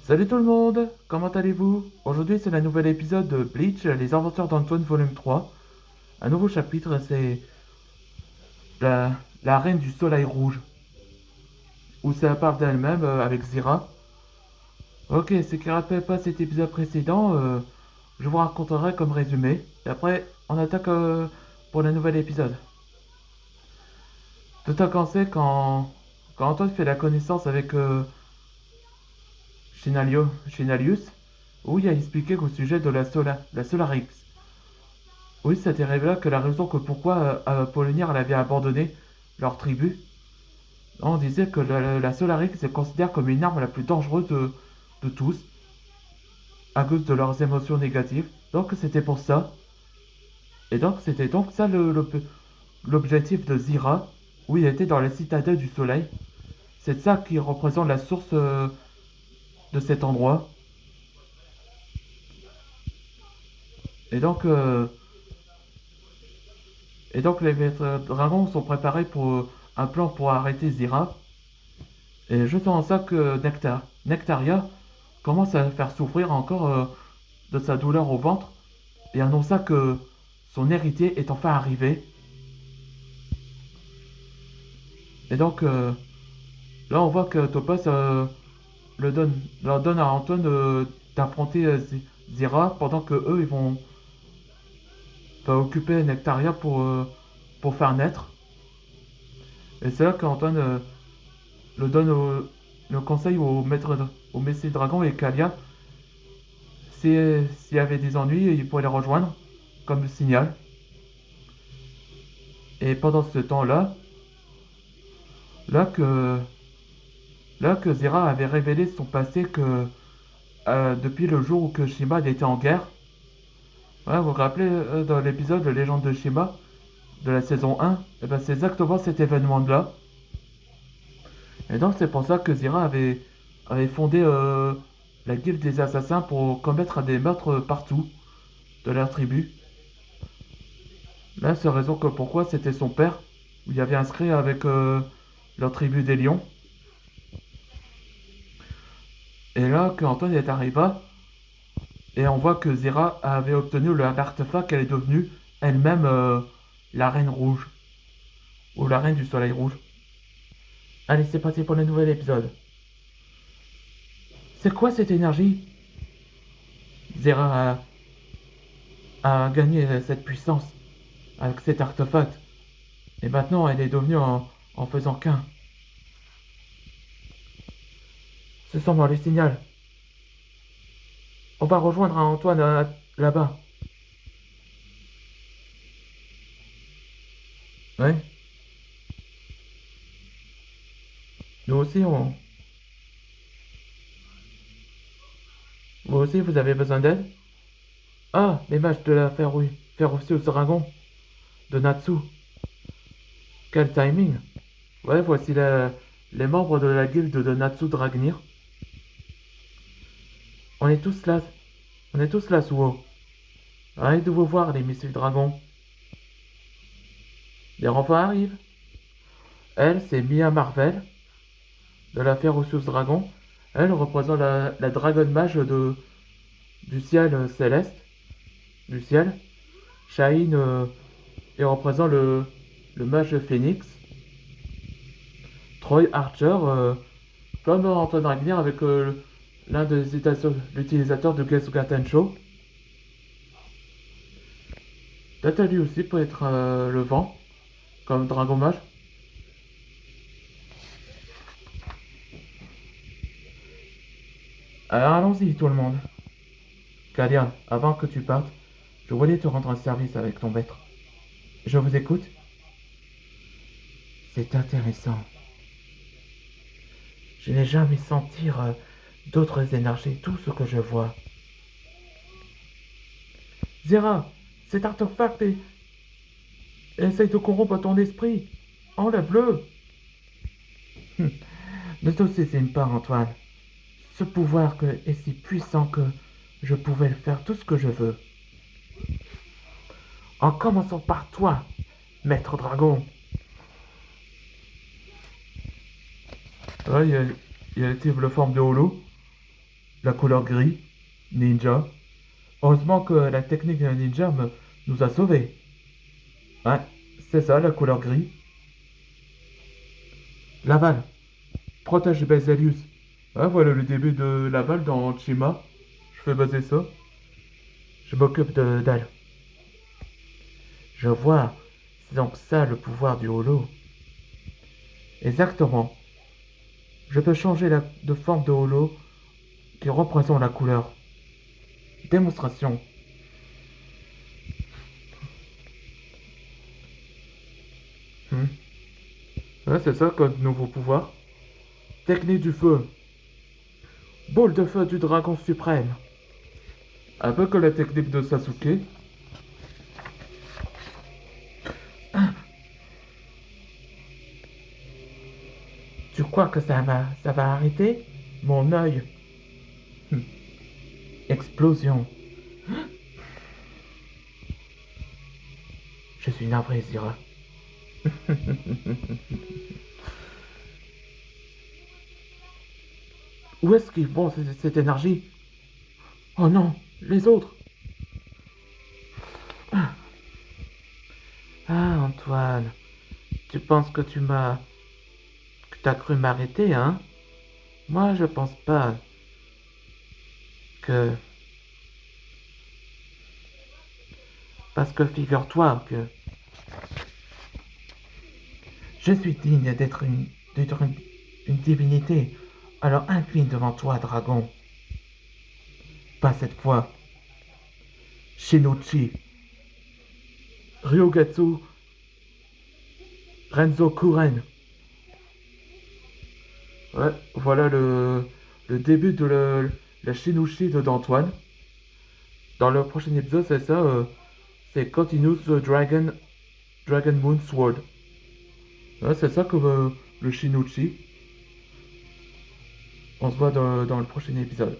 Salut tout le monde, comment allez-vous? Aujourd'hui c'est un nouvel épisode de Bleach, les inventeurs d'Antoine volume 3. Un nouveau chapitre, c'est la, la reine du soleil rouge, où ça parle d'elle-même avec Zira. Ok, ce qui ne rappelle pas cet épisode précédent, je vous raconterai comme résumé. Et après, on attaque pour le nouvel épisode. Tout a commencé quand Antoine fait la connaissance avec Shinalius, où il a expliqué qu'au sujet de la Solarix. Oui, ça t'est révélé que la raison que pourquoi Apollinaire l'avait abandonné leur tribu, on disait que la Solarix se considère comme une arme la plus dangereuse de tous, à cause de leurs émotions négatives. Donc c'était pour ça. Et donc c'était donc ça l'objectif de Zira, où il était dans la citadelle du soleil. C'est ça qui représente la source de cet endroit. Et donc, euh, et donc les maîtres dragons sont préparés pour un plan pour arrêter Zira. Et je sens ça que Nectaria commence à faire souffrir encore de sa douleur au ventre et annonça que son héritier est enfin arrivé. Et donc là on voit que Topaz leur donne à Antoine d'affronter Zira pendant que eux ils vont occuper Nectaria pour faire naître. Et c'est là qu'Antoine le donne le conseil au Messie Dragon et Kalia. S'il y avait des ennuis, il pourrait les rejoindre, comme le signal. Et pendant ce temps-là, là que, là que Zera avait révélé son passé que depuis le jour où que Shima était en guerre. Ouais, vous vous rappelez dans l'épisode de Légende de Shima de la saison 1, et ben c'est exactement cet événement-là. Et donc c'est pour ça que avait fondé la guilde des assassins pour commettre des meurtres partout de leur tribu. Là, c'est raison que pourquoi c'était son père, où il y avait inscrit avec leur tribu des lions. Et là, quand Antoine est arrivé, et on voit que Zera avait obtenu l'artefact qu'elle est devenue elle-même la reine rouge, ou la reine du soleil rouge. Allez, c'est parti pour le nouvel épisode. C'est quoi cette énergie? Zera a gagné cette puissance avec cet artefact. Et maintenant, elle est devenue en faisant qu'un. Ce sont dans les signaux. On va rejoindre Antoine là-bas. Ouais. Nous aussi, vous aussi, vous avez besoin d'aide? Ah, les mages de la Ferocious Dragon de Natsu. Quel timing! Ouais, voici les membres de la guilde de Natsu Dragnir. On est tous là. On est tous là, Suo. Arrête de vous voir, les missiles dragons. Les renforts arrivent. Elle, c'est Mia Marvel, de la Ferocious Dragon. Elle représente la Dragon Mage du ciel céleste. Du ciel. Shine et représente le mage Phoenix. Troy Archer, comme Antoine Dragnir avec l'un des utilisateurs de Gesuga Tensho. Tatali aussi peut être le vent, comme Dragon Mage. Alors allons-y tout le monde. Kalia, avant que tu partes, je voulais te rendre un service avec ton maître. Je vous écoute. C'est intéressant. Je n'ai jamais senti d'autres énergies, tout ce que je vois. Zera, cet artefact essaye de corrompre ton esprit. Enlève-le. Ne te saisine pas, Antoine. Ce pouvoir est si puissant que je pouvais faire tout ce que je veux. En commençant par toi, maître dragon. Là, il active la forme de holo. La couleur gris, ninja. Heureusement que la technique ninja nous a sauvés. Ouais, c'est ça, la couleur gris. Laval, protège Berzelius. Ah, voilà le début de Laval dans Chima. Je fais baser ça. Je m'occupe d'elle. Je vois. C'est donc ça le pouvoir du holo. Exactement. Je peux changer de forme de holo qui représente la couleur. Démonstration. Hmm. Ouais, c'est ça comme nouveau pouvoir. Technique du feu. Boule de feu du dragon suprême. Un peu que la technique de Sasuke. Tu crois que ça va arrêter? Mon œil. Hmm. Explosion. Je suis navré, Zira. Où est-ce qu'ils vont cette énergie? Oh non, les autres. Ah, Antoine, tu penses que que t'as cru m'arrêter, hein? Moi, je pense pas que... Parce que figure-toi que je suis digne d'être une divinité. Alors incline devant toi, dragon. Pas cette fois. Shinichi, Ryogatsu, Renzo Kuren. Ouais, voilà le début de la Shinichi d'Antoine. Dans le prochain épisode, c'est ça. C'est Continuous Dragon Moon Sword. Ouais, c'est ça comme le Shinichi. On se voit dans le prochain épisode.